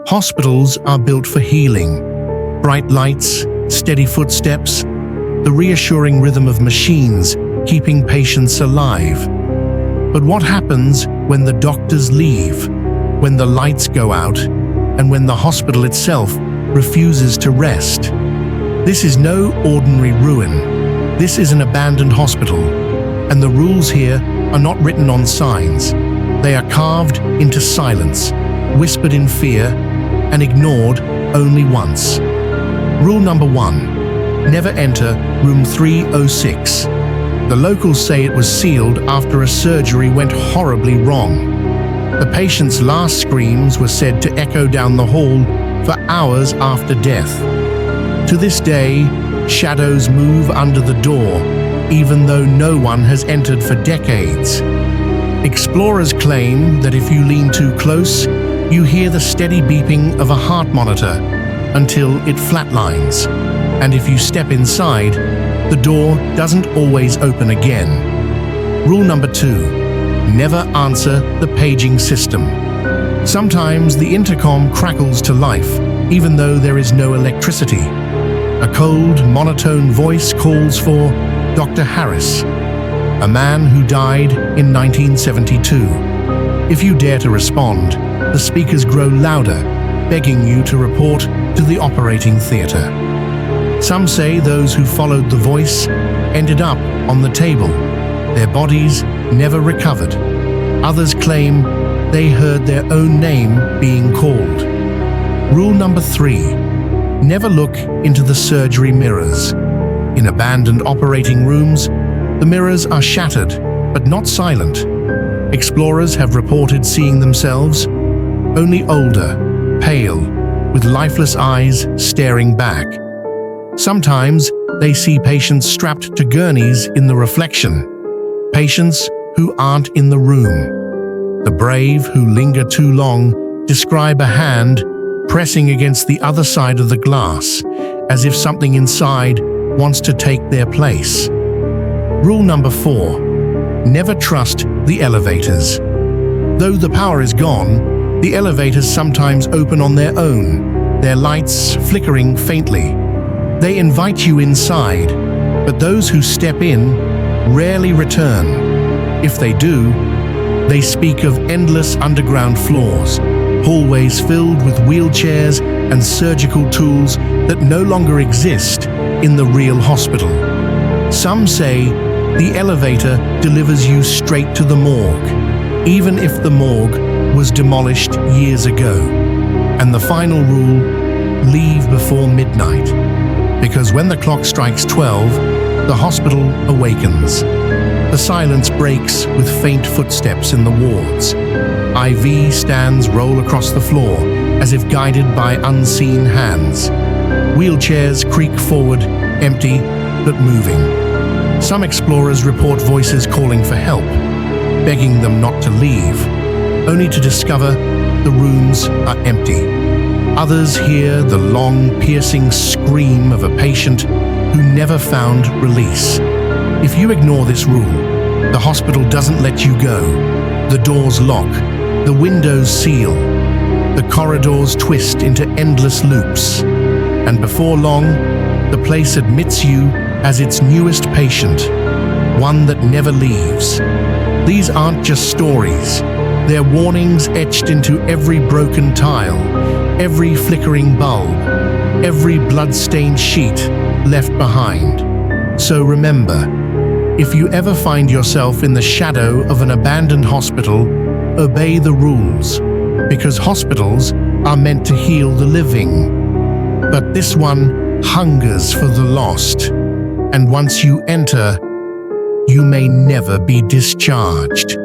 Hospitals are built for healing. Bright lights, steady footsteps, the reassuring rhythm of machines keeping patients alive. But what happens when the doctors leave, when the lights go out, and when the hospital itself refuses to rest? This is no ordinary ruin. This is an abandoned hospital, and the rules here are not written on signs. They are carved into silence, whispered in fear, and ignored only once. Rule number 1. Never enter room 306. The locals say it was sealed after a surgery went horribly wrong. The patient's last screams were said to echo down the hall for hours after death. To this day, shadows move under the door, even though no one has entered for decades. Explorers claim that if you lean too close, you hear the steady beeping of a heart monitor until it flatlines. And if you step inside, the door doesn't always open again. Rule number 2. Never answer the paging system. Sometimes the intercom crackles to life, even though there is no electricity. A cold, monotone voice calls for Dr. Harris, a man who died in 1972. If you dare to respond, the speakers grow louder, begging you to report to the operating theater. Some say those who followed the voice ended up on the table, their bodies never recovered. Others claim they heard their own name being called. Rule number 3. Never look into the surgery mirrors. In abandoned operating rooms, the mirrors are shattered, but not silent. Explorers have reported seeing themselves, only older, pale, with lifeless eyes staring back. Sometimes they see patients strapped to gurneys in the reflection, patients who aren't in the room. The brave who linger too long describe a hand pressing against the other side of the glass, as if something inside wants to take their place. Rule number 4. Never trust the elevators. Though the power is gone, the elevators sometimes open on their own, their lights flickering faintly. They invite you inside, but those who step in rarely return. If they do, they speak of endless underground floors, hallways filled with wheelchairs and surgical tools that no longer exist in the real hospital. Some say the elevator delivers you straight to the morgue, even if the morgue was demolished years ago. And the final rule: leave before midnight. Because when the clock strikes 12, the hospital awakens. The silence breaks with faint footsteps in the wards. IV stands roll across the floor, as if guided by unseen hands. Wheelchairs creak forward, empty but moving. Some explorers report voices calling for help, begging them not to leave, only to discover the rooms are empty. Others hear the long, piercing scream of a patient who never found release. If you ignore this rule, the hospital doesn't let you go. The doors lock, the windows seal, the corridors twist into endless loops. And before long, the place admits you as its newest patient, one that never leaves. These aren't just stories. They're warnings etched into every broken tile, every flickering bulb, every blood-stained sheet left behind. So remember, if you ever find yourself in the shadow of an abandoned hospital, obey the rules, because hospitals are meant to heal the living. But this one hungers for the lost, and once you enter, you may never be discharged.